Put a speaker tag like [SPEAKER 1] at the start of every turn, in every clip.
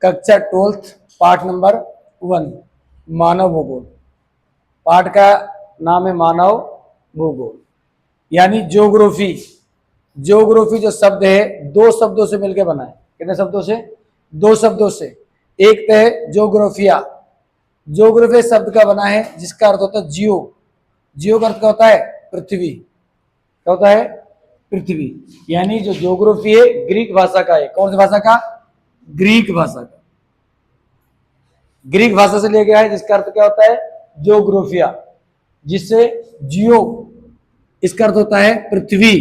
[SPEAKER 1] कक्षा 12th पाठ number 1 मानव भूगोल। पाठ का नाम है मानव भूगोल यानी ज्योग्राफी। ज्योग्राफी जो शब्द है दो शब्दों से मिलकर बना है। कितने शब्दों से? दो शब्दों से। एक तो है ज्योग्राफिया। ज्योग्राफी शब्द का बना है जिसका अर्थ होता है जियो। जियो का अर्थ क्या होता है? पृथ्वी। क्या होता है? पृथ्वी। यानी जो ज्योग्राफी है ग्रीक भाषा का है। कौन सी भाषा का? ग्रीक भाषा का। ग्रीक भाषा से लिया गया है जिसका अर्थ क्या होता है? ज्योग्राफिया। जिससे जियो इसका अर्थ होता है पृथ्वी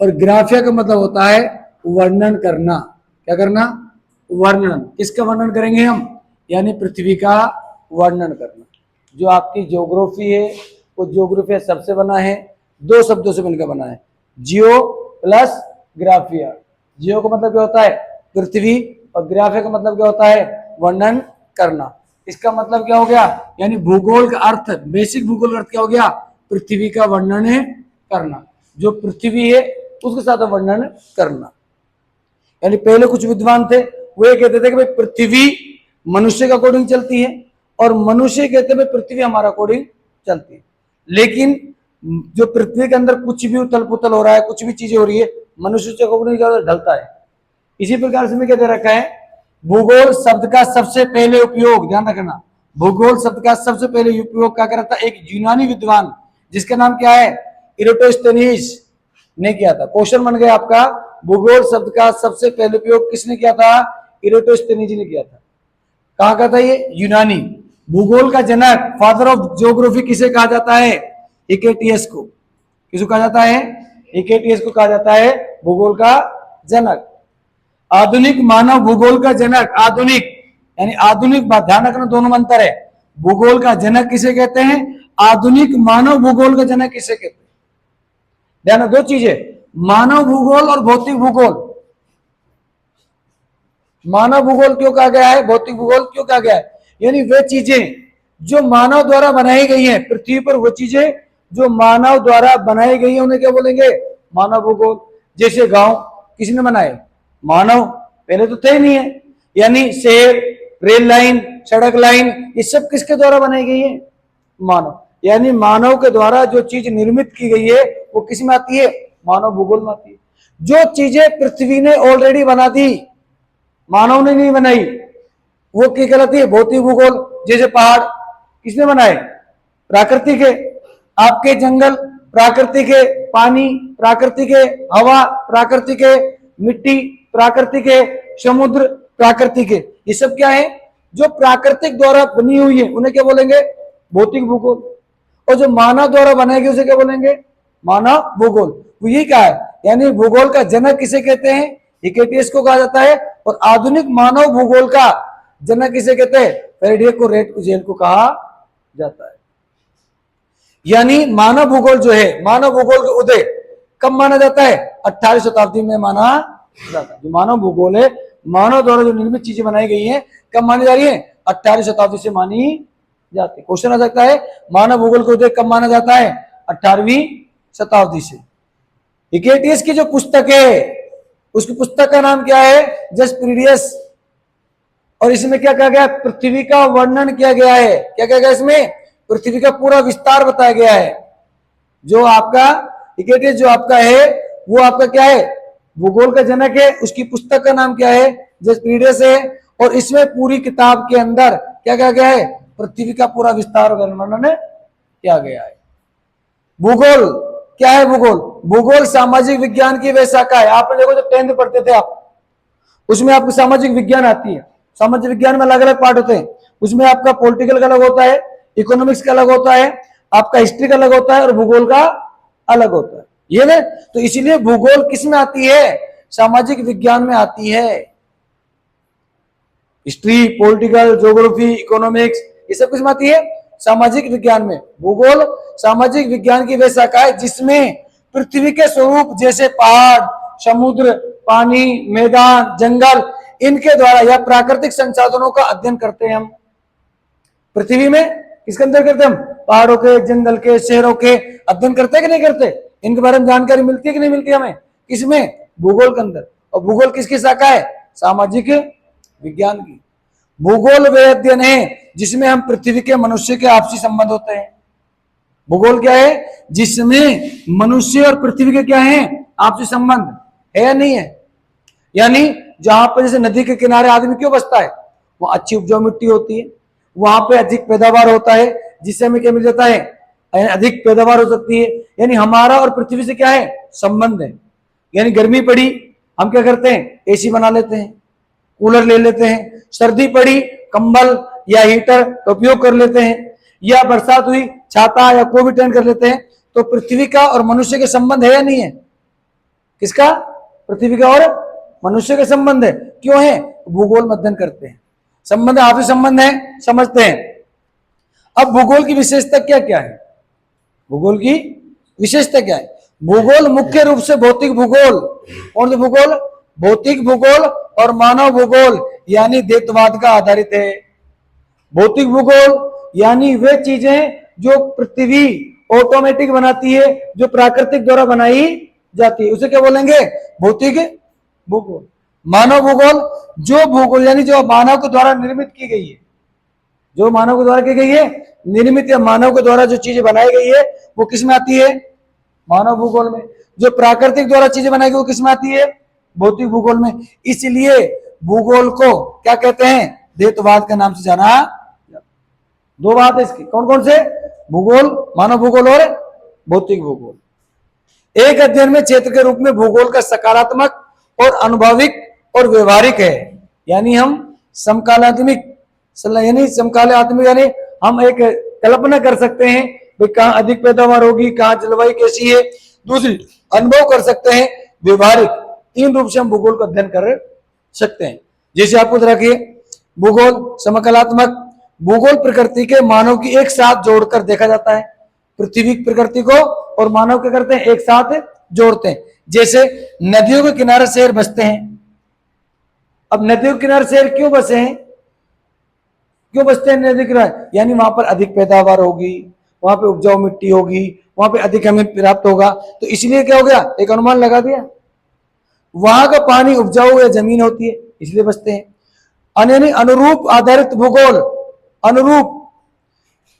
[SPEAKER 1] और ग्राफिया का मतलब होता है वर्णन करना। क्या करना? वर्णन। किसका वर्णन करेंगे हम? यानी पृथ्वी का वर्णन करना। जो आपकी ज्योग्राफी है वो ज्योग्राफिया सबसे बना है, दो शब्दों से मिलकर बना है, जियो प्लस ग्राफिया। जियो का मतलब क्या होता है? पृथ्वी और ग्राफिया का मतलब क्या होता है? वर्णन करना। इसका मतलब क्या हो गया? यानी भूगोल का अर्थ, बेसिक भूगोल का अर्थ क्या हो गया? पृथ्वी का वर्णन करना। जो पृथ्वी है उसके साथ वर्णन करना। यानी पहले कुछ विद्वान थे वो ये कहते थे कि भाई पृथ्वी मनुष्य के अकॉर्डिंग चलती है और मनुष्य कहते हैं पृथ्वी हमारा अकॉर्डिंग चलती है। लेकिन जो पृथ्वी के अंदर कुछ भी उथल पुथल हो रहा है, कुछ भी चीजें हो रही है, मनुष्य के अकॉर्डिंग ढलता है। इसी प्रकार से मैं क्या दे रखा है? भूगोल शब्द का सबसे पहले उपयोग, ध्यान रखना, भूगोल शब्द का सबसे पहले उपयोग क्या करा था? एक यूनानी विद्वान जिसका नाम क्या है? इराटोस्थेनीज ने किया था। क्वेश्चन बन गया आपका, भूगोल शब्द का सबसे पहले उपयोग किसने किया था? इराटोस्थेनीज ने किया था। कहाँ का था ये? यूनानी। भूगोल का जनक, फादर ऑफ ज्योग्राफी किसे कहा जाता है? हिकेटियस को। किसको कहा जाता है? हिकेटियस को कहा जाता है भूगोल का जनक। आधुनिक मानव भूगोल का जनक, आधुनिक यानी आधुनिक बात ध्यान रखना, दोनों में अंतर है। भूगोल का जनक किसे कहते हैं? आधुनिक मानव भूगोल का जनक किसे कहते हैं? ध्यान, दो चीजें, मानव भूगोल और भौतिक भूगोल। मानव भूगोल क्यों कहा गया है? भौतिक भूगोल क्यों कहा गया है? यानी वे चीजें जो मानव द्वारा बनाई गई हैं पृथ्वी पर, वो चीजें जो मानव द्वारा बनाई गई है उन्हें क्या बोलेंगे? मानव भूगोल। जैसे गांव किसने बनाए? मानव। पहले तो थे ही नहीं है। यानी शहर, रेल लाइन, सड़क लाइन, ये सब किसके द्वारा बनाई गई है? मानव। यानी मानव के द्वारा जो चीज निर्मित की गई है वो किस में आती है? मानव भूगोल में आती है। जो चीजें पृथ्वी ने ऑलरेडी बना दी, मानव ने नहीं बनाई, वो क्या कहलाती है? भौतिक भूगोल। जैसे पहाड़ किसने बनाए? प्राकृतिक है। आपके जंगल प्राकृतिक है, पानी प्राकृतिक है, हवा प्राकृतिक है, मिट्टी प्राकृतिक है, समुद्र प्राकृतिक है। ये सब क्या है? जो प्राकृतिक द्वारा बनी हुई है उन्हें क्या बोलेंगे? भौतिक भूगोल। और जो मानव द्वारा बनाएगी उसे क्या बोलेंगे? मानव भूगोल। वो यही कहा है। यानी भूगोल का जनक किसे कहते हैं? हिकेटियस को कहा जाता है। और आधुनिक मानव भूगोल का जनक किसे कहते हैं? फैराडे को, रेड उजेल को कहा जाता है। यानी मानव भूगोल जो है, मानव भूगोल का उदय कब माना जाता है? 18वीं शताब्दी में माना जाता है। जो मानव भूगोल है, मानव द्वारा जो निर्मित चीजें बनाई गई हैं, कब मानी जा रही है? 18वीं शताब्दी से मानी जाती है। क्वेश्चन आ सकता है मानव भूगोल का उदय कब माना जाता है? 18वीं शताब्दी से। हिकेटियस की जो पुस्तक है उसकी पुस्तक का नाम क्या है? जस्पीरिडियस। और इसमें क्या कहा गया? पृथ्वी का वर्णन किया गया है। क्या कहा गया इसमें? पृथ्वी का पूरा विस्तार बताया गया है। जो आपका हिकेटियस जो आपका है वो आपका क्या है? भूगोल का जनक है। उसकी पुस्तक का नाम क्या है? जस्पीरिडियस है। और इसमें पूरी किताब के अंदर क्या कहा गया है? पृथ्वी का पूरा विस्तार वर्णन किया गया है। भूगोल क्या है? भूगोल, भूगोल सामाजिक विज्ञान की वह शाखा है। आपने देखो जब 10th पढ़ते थे आप, उसमें आपको सामाजिक विज्ञान आती है। सामाजिक विज्ञान में अलग अलग पार्ट होते हैं। उसमें आपका पॉलिटिकल का अलग होता है, इकोनॉमिक्स का अलग होता है, आपका हिस्ट्री का अलग होता है और भूगोल का अलग होता है। ये ना, तो इसीलिए भूगोल किस में आती है? सामाजिक विज्ञान में आती है। हिस्ट्री, पॉलिटिकल, ज्योग्राफी, इकोनॉमिक्स, ये सब किस में आती है? सामाजिक विज्ञान में। भूगोल सामाजिक विज्ञान की वह शाखा है जिसमें पृथ्वी के स्वरूप जैसे पहाड़, समुद्र, पानी, मैदान, जंगल, इनके द्वारा या प्राकृतिक संसाधनों का अध्ययन करते हैं हम। पृथ्वी में किसके अंदर करते हैं हम? पहाड़ों के, जंगल के, शहरों के अध्ययन करते हैं कि नहीं करते? इनके बारे में जानकारी मिलती है कि नहीं मिलती हमें? किसमें? भूगोल के अंदर। और भूगोल किसकी शाखा है? सामाजिक विज्ञान की। भूगोल वे अध्ययन है जिसमें हम पृथ्वी के मनुष्य के आपसी संबंध होते हैं। भूगोल क्या है? जिसमें मनुष्य और पृथ्वी के क्या है? आपसी संबंध है या नहीं है? यानी जहां पर जैसे नदी के किनारे आदमी क्यों बसता है? वहां अच्छी उपजाऊ मिट्टी होती है, वहां पे अधिक पैदावार होता है, जिससे हमें क्या मिल जाता है? अधिक पैदावार हो सकती है। यानी हमारा और पृथ्वी से क्या है? संबंध है। यानी गर्मी पड़ी, हम क्या करते हैं? एसी बना लेते हैं, कूलर ले लेते हैं। सर्दी पड़ी, कंबल या हीटर का उपयोग कर लेते हैं, या बरसात हुई, छाता या कोई भी टेंट कर लेते हैं। तो पृथ्वी का और मनुष्य के संबंध है या नहीं है? किसका? पृथ्वी का और मनुष्य के संबंध है। क्यों है? भूगोल अध्ययन करते हैं, संबंध आपसी संबंध है, समझते हैं। अब भूगोल की विशेषता क्या क्या है? भूगोल की विशेषता क्या है? भूगोल मुख्य रूप से भौतिक भूगोल, कौन सा भूगोल? भौतिक भूगोल और मानव भूगोल यानी द्वैतवाद का आधारित है। भौतिक भूगोल यानी वे चीजें जो पृथ्वी ऑटोमेटिक बनाती है, जो प्राकृतिक द्वारा बनाई जाती है, उसे क्या बोलेंगे? भौतिक भूगोल। मानव भूगोल जो भूगोल यानी जो मानव के द्वारा निर्मित की गई है, जो मानव के द्वारा की गई है, निर्मित या मानव के द्वारा जो चीजें बनाई गई है वो किस में आती है? मानव भूगोल में। जो प्राकृतिक द्वारा चीजें बनाई गई वो किस में आती है? भौतिक भूगोल में। इसलिए भूगोल को क्या कहते हैं? द्वैतवाद के नाम से जाना। दो बात है इसकी, कौन कौन से? भूगोल, मानव भूगोल और भौतिक भूगोल। एक अध्ययन में क्षेत्र के रूप में भूगोल का सकारात्मक और अनुभविक और व्यवहारिक है। यानी हम समकालात्मक यानी हम एक कल्पना कर सकते हैं भाई कहां अधिक पैदावार होगी, कहां जलवायु कैसी है। दूसरी, अनुभव कर सकते हैं। व्यवहारिक, तीन रूप से हम भूगोल का अध्ययन कर सकते हैं। जैसे आपको रखिए, भूगोल समकालात्मक, भूगोल प्रकृति के मानव की एक साथ जोड़कर देखा जाता है। पृथ्वी की प्रकृति को और मानव क्या करते हैं? एक साथ जोड़ते हैं। जैसे नदियों के किनारे शहर बसते हैं। अब नदियों के किनारे शहर क्यों बसे हैं? क्यों बसते हैं नदी किनारे? यानी वहां पर अधिक पैदावार होगी, वहां पे उपजाऊ मिट्टी होगी, वहां पे अधिक हमें प्राप्त होगा। तो इसलिए क्या हो गया? एक अनुमान लगा दिया, वहां का पानी उपजाऊ या जमीन होती है, इसलिए बसते हैं। यानी अनुरूप आधारित भूगोल, अनुरूप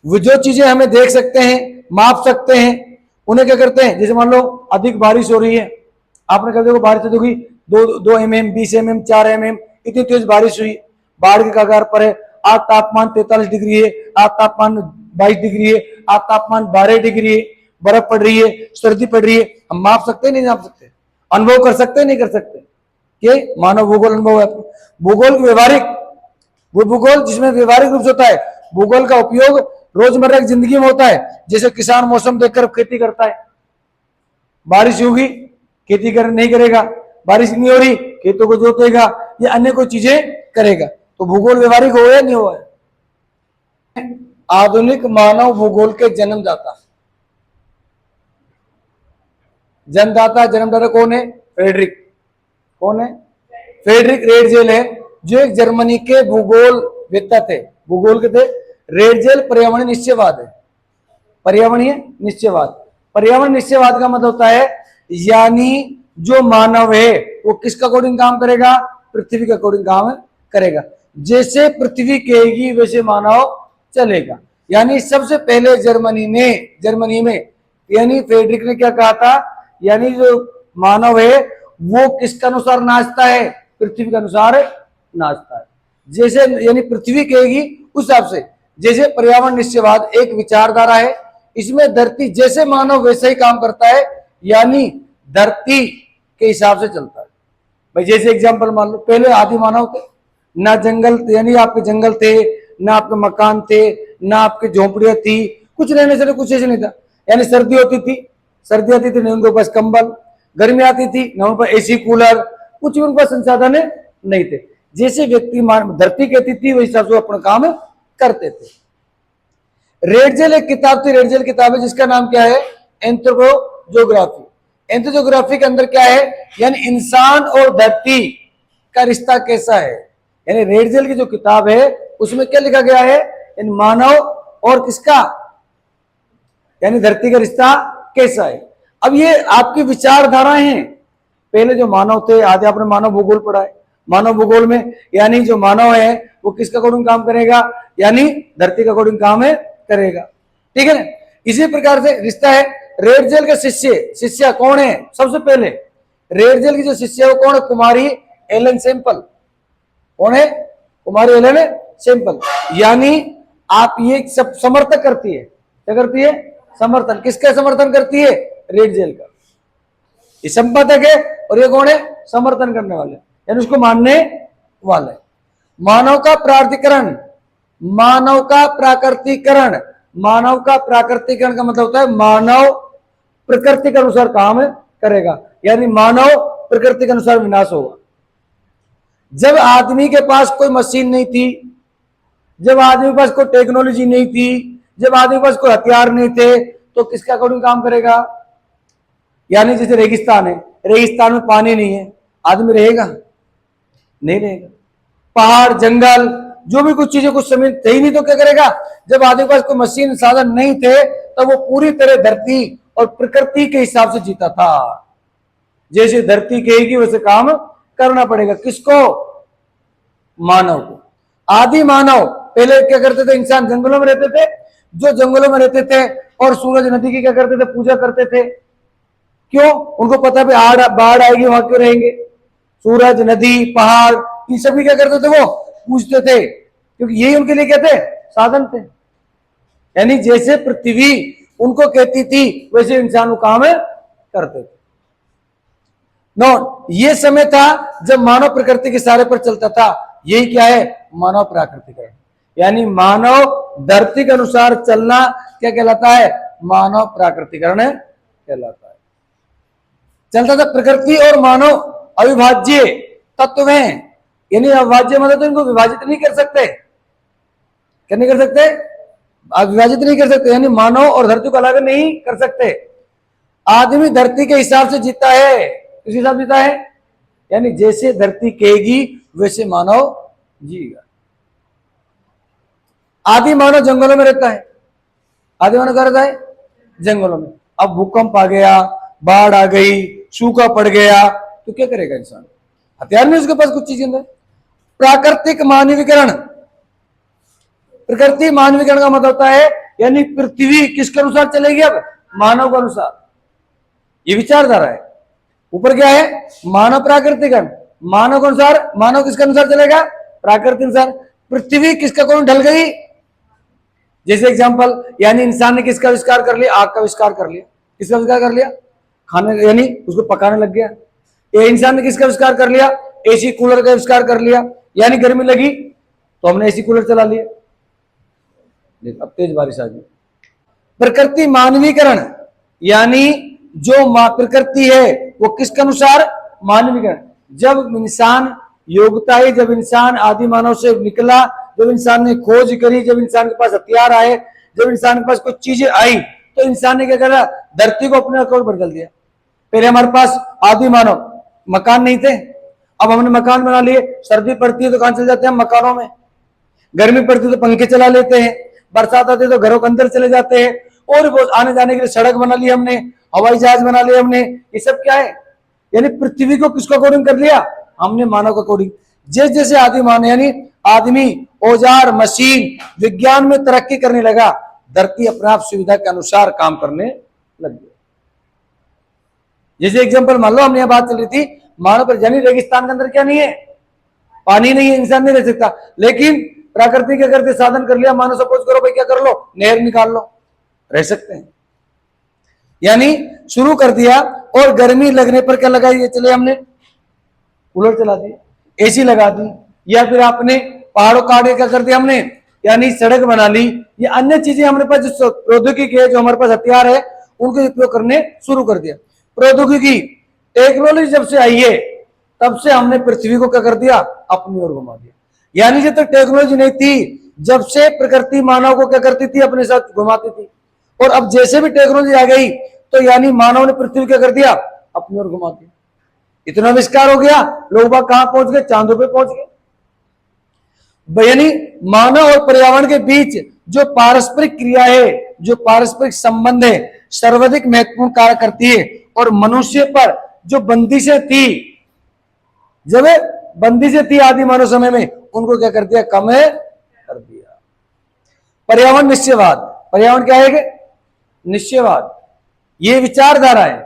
[SPEAKER 1] वो जो चीजें हमें देख सकते हैं, माप सकते हैं, उन्हें क्या करते हैं? जैसे मान लो अधिक बारिश हो रही है, आपने कहा देखो बारिश होगी 2 mm, 20 mm, 4 mm, इतनी तेज बारिश हुई, बाढ़ के कगार पर है। आज तापमान 43 डिग्री है, आज तापमान 22 डिग्री है, आज तापमान 12 डिग्री है, बर्फ पड़ रही है, सर्दी पड़ रही है। हम माप सकते नहीं माप सकते? अनुभव कर सकते नहीं कर सकते? ये मानव भूगोल अनुभव है। भूगोल व्यवहारिक, वो भूगोल जिसमें व्यवहारिक रूप से होता है। भूगोल का उपयोग रोजमर्रा की जिंदगी में होता है। जैसे किसान मौसम देखकर खेती करता है, बारिश होगी खेती नहीं करेगा, बारिश नहीं हो रही खेतों को जोतेगा, या अन्य कोई चीजें करेगा। तो भूगोल व्यवहारिक हो या नहीं हुआ है? आधुनिक मानव भूगोल के जन्मदाता, जन्मदाता कौन है? फ्रेडरिक, कौन है? फ्रेडरिक रेडजेल है, जो एक जर्मनी के भूगोलवेत्ता थे। भूगोल के थे। रेडजेल पर्यावरणीय निश्चयवाद है। पर्यावरणीय निश्चयवाद, पर्यावरण निश्चयवाद का मतलब होता है यानी जो मानव है वो किसका अकॉर्डिंग काम करेगा? पृथ्वी के अकॉर्डिंग काम करेगा। जैसे पृथ्वी कहेगी वैसे मानव चलेगा। यानी सबसे पहले जर्मनी में यानी फ्रेडरिक ने क्या कहा था? यानी जो मानव है वो किसके अनुसार नाचता है? पृथ्वी के अनुसार नाचता है। जैसे यानी पृथ्वी कहेगी उस हिसाब से। जैसे पर्यावरण निश्चयवाद एक विचारधारा है, इसमें धरती जैसे मानव वैसे ही काम करता है, यानी धरती के हिसाब से चलता है। भाई जैसे एग्जांपल मान लो, पहले आदि मानव थे, ना जंगल यानी आपके जंगल थे, ना आपके मकान थे, ना आपकी झोपड़ियां थी, कुछ रहने से कुछ ऐसे नहीं था। यानी सर्दी आती थी नहीं उनके पास कंबल, गर्मी आती थी ना उनके पास एसी कूलर, कुछ भी उनके पास संसाधन नहीं थे। जैसे व्यक्ति धरती कहती थी वही हिसाब से अपना काम करते थे। रेडजेल एक किताब थी, रेडजेल किताब है जिसका नाम क्या है? एंथ्रोपोजोग्राफी। एंथ्रोपोजोग्राफी के अंदर क्या है? यानी इंसान और धरती का रिश्ता कैसा है। यानी रेडजेल की जो किताब है उसमें क्या लिखा गया है? इन मानव और किसका यानी धरती का रिश्ता कैसा है। अब ये आपकी विचारधाराएं हैं। पहले जो मानव थे, आज आपने मानव भूगोल पढ़ा है, मानव भूगोल में यानी जो मानव है वो किसके अकॉर्डिंग काम करेगा, यानी धरती के अकॉर्डिंग काम है करेगा। ठीक है ना। इसी प्रकार से रिश्ता है रेड जेल के शिष्य कौन है, सबसे पहले रेड जेल की जो शिष्य है वो कौन है, कुमारी एलन सेम्पल। कौन है, कुमारी एलन सेम्पल। यानी आप ये सब समर्थन करती है, क्या करती है, समर्थन। किसका समर्थन करती है, रेड जेल का। ये संपादक है और ये कौन है, समर्थन करने वाले, यानी उसको मानने वाले। मानव का प्राधिकरण, मानव का प्राकृतिकरण। मानव का प्राकृतिकरण का मतलब होता है मानव प्रकृति के अनुसार काम करेगा, यानी मानव प्रकृति के अनुसार विनाश होगा। जब आदमी के पास कोई मशीन नहीं थी, जब आदमी के पास कोई टेक्नोलॉजी नहीं थी, जब आदमी के पास कोई हथियार नहीं थे, तो किसके अकॉर्डिंग काम करेगा, यानी जैसे रेगिस्तान है, रेगिस्तान में पानी नहीं है, आदमी रहेगा, नहीं रहेगा। पहाड़ जंगल जो भी कुछ चीजें कुछ समय थे ही नहीं, तो क्या करेगा। जब आदमी के पास कोई मशीन साधन नहीं थे, तब वो पूरी तरह धरती और प्रकृति के हिसाब से जीता था। जैसे धरती कहेगी वैसे काम करना पड़ेगा। किसको, मानव को। आदि मानव पहले क्या करते थे, इंसान जंगलों में रहते थे, जो जंगलों में रहते थे और सूरज नदी की क्या करते थे, पूजा करते थे। क्यों, उनको पता है बाढ़ आएगी, वहां क्यों रहेंगे। सूरज नदी पहाड़ इन सभी क्या करते थे, वो पूजते थे, क्योंकि यही उनके लिए क्या थे, साधन थे। यानी जैसे पृथ्वी उनको कहती थी वैसे इंसान वो काम करते थे। नो, ये समय था जब मानव प्रकृति के सारे पर चलता था। यही क्या है, मानव प्राकृतिकरण, यानी मानव धरती के अनुसार चलना क्या कहलाता है, मानव प्राकृतिकरण कहलाता है। चलता था। प्रकृति और मानव अविभाज्य तत्व हैं, यानी अविभाज्य मतलब तो इनको विभाजित नहीं कर सकते। क्या नहीं कर सकते, विभाजित नहीं कर सकते, यानी मानव और धरती को अलग नहीं कर सकते। आदमी धरती के हिसाब से जीता है, किस हिसाब से जीता है, यानी जैसे धरती कहेगी वैसे मानव जिएगा। आदि मानव जंगलों में रहता है, आदि मानव क्या रहता है, जंगलों में। अब भूकंप आ गया, बाढ़ आ गई, सूखा पड़ गया, तो क्या करेगा इंसान, हथियार नहीं उसके पास कुछ चीजें अंदर। प्राकृतिक मानवीकरण, प्रकृति मानवीकरण का मतलब होता है यानी पृथ्वी किसके अनुसार चलेगी, अब मानव के अनुसार। ये विचारधारा है। ऊपर क्या है, मानव प्राकृतिकरण, मानव के अनुसार, मानव किसके अनुसार चलेगा, प्राकृतिक अनुसार। पृथ्वी किसका कौन ढल गई, जैसे एग्जांपल, यानी इंसान ने किसका आविष्कार कर लिया, आग का आविष्कार कर लिया। किसका आविष्कार कर लिया, खाने, यानी उसको पकाने लग गया। ये इंसान ने किसका आविष्कार कर लिया, एसी कूलर का आविष्कार कर लिया, यानी गर्मी लगी तो हमने एसी कूलर चला लिया, अब तेज बारिश आ गई। प्रकृति मानवीकरण, यानी जो प्रकृति है वो किसके अनुसार, मानवीकरण। जब इंसान योग्यता है, जब इंसान आदि मानव से निकला, जब इंसान ने खोज करी, जब इंसान के पास हथियार आए, जब इंसान के पास कुछ चीजें आई, तो इंसान ने क्या करा, धरती को अपने अकॉर्ड बदल दिया। पहले हमारे पास आदि मानव मकान नहीं थे, अब हमने मकान बना लिए। सर्दी पड़ती है तो कहां चले जाते हैं, मकानों में। गर्मी पड़ती है तो पंखे चला लेते हैं, बरसात आती है तो घरों के अंदर चले जाते हैं। और वो आने जाने के लिए सड़क बना ली हमने, हवाई जहाज बना लिया हमने। ये सब क्या है, यानी पृथ्वी को किसको अकॉर्डिंग कर लिया, हमने मानव को अकॉर्डिंग। जैसे जैसे आदि मानव यानी आदमी औजार मशीन विज्ञान में तरक्की करने लगा, धरती अपने आप सुविधा के अनुसार काम करने लग गया। जैसे एग्जांपल मान लो, हमने यह बात चल रही थी, मानव पर यानी रेगिस्तान के अंदर क्या नहीं है, पानी नहीं है, इंसान नहीं रह सकता। लेकिन प्रकृति के करते साधन कर लिया, मानो सपोज करो भाई क्या कर लो, नहर निकाल लो, रह सकते हैं। यानी शुरू कर दिया, और गर्मी लगने पर क्या लगाई, चले हमने कूलर चला दिया, एसी लगा दी, या फिर आपने पहाड़ों काटे क्या कर दिया हमने, यानी सड़क बना ली। ये अन्य चीजें हमारे पास जो प्रौद्योगिकी है, जो हमारे पास हथियार है, उनको उपयोग करने शुरू कर दिया। प्रौद्योगिकी टेक्नोलॉजी जब से आई है, तब से हमने पृथ्वी को क्या कर दिया, अपनी ओर घुमा दिया। यानी जब तक टेक्नोलॉजी नहीं थी, जब से प्रकृति मानव को क्या करती थी, अपने साथ घुमाती थी। और अब जैसे भी टेक्नोलॉजी आ गई, तो यानी मानव ने पृथ्वी क्या कर दिया, अपनी ओर घुमा दिया। इतना आविष्कार हो गया, लोग बाग कहां पहुंच गए, चांदों पे पहुंच गए। यानी मानव और पर्यावरण के बीच जो पारस्परिक क्रिया है, जो पारस्परिक संबंध है, सर्वाधिक महत्वपूर्ण कार्य करती है। और मनुष्य पर जो बंदिशें थी, जब बंदिशें थी आदि मानव समय में, उनको क्या कर दिया, कम कर दिया। पर्यावरण निश्चयवाद, पर्यावरण क्या है, निश्चयवाद, ये विचारधारा है।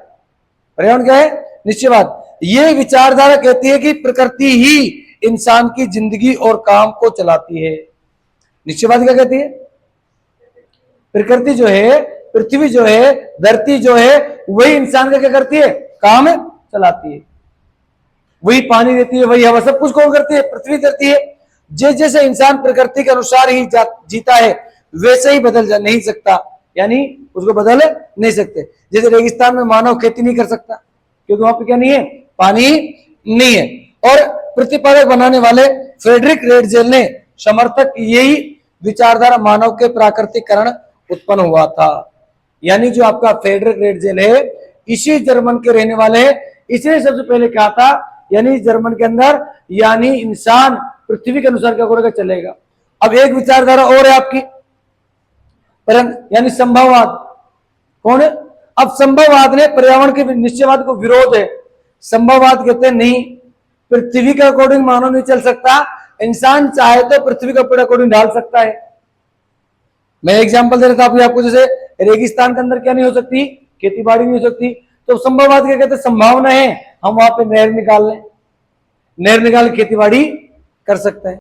[SPEAKER 1] पर्यावरण क्या है, निश्चयवाद। ये विचारधारा कहती है कि प्रकृति ही इंसान की जिंदगी और काम को चलाती है। निश्चयवाद क्या कहती है, प्रकृति जो है, पृथ्वी जो है, धरती जो है, वही इंसान का क्या करती है, काम चलाती है। वही पानी देती है, वही हवा, सब कुछ कौन करती है, पृथ्वी करती है। जैसे इंसान प्रकृति के अनुसार ही जीता है वैसे ही बदल नहीं सकता, यानी उसको बदल नहीं सकते। जैसे रेगिस्तान में मानव खेती नहीं कर सकता क्योंकि वहां पे क्या नहीं है, पानी नहीं है। और प्रतिपादक बनाने वाले फ्रेडरिक रेडजेल ने समर्थक यही विचारधारा मानव के प्राकृतिकरण उत्पन्न हुआ था। यानी जो आपका फ्रेडरिक रेडजेल है, इसी जर्मन के रहने वाले हैं, इसने सबसे पहले कहा था, यानी जर्मन के अंदर, यानी इंसान पृथ्वी के अनुसार क्या करेगा, चलेगा। अब एक विचारधारा और है आपकी, यानी संभववाद। कौन है, अब संभववाद ने पर्यावरण के निश्चयवाद को विरोध है। संभववाद कहते हैं नहीं, पृथ्वी के अकॉर्डिंग मानव नहीं चल सकता, इंसान चाहे तो पृथ्वी के अकॉर्डिंग ढाल सकता है। मैं एग्जांपल दे रहा था आपको, जैसे रेगिस्तान के अंदर क्या नहीं हो सकती, खेती बाड़ी नहीं हो सकती, तो संभववाद क्या कहते हैं, संभावना है हम वहां पे नहर निकाल लें, नहर निकाल खेती बाड़ी कर सकते हैं।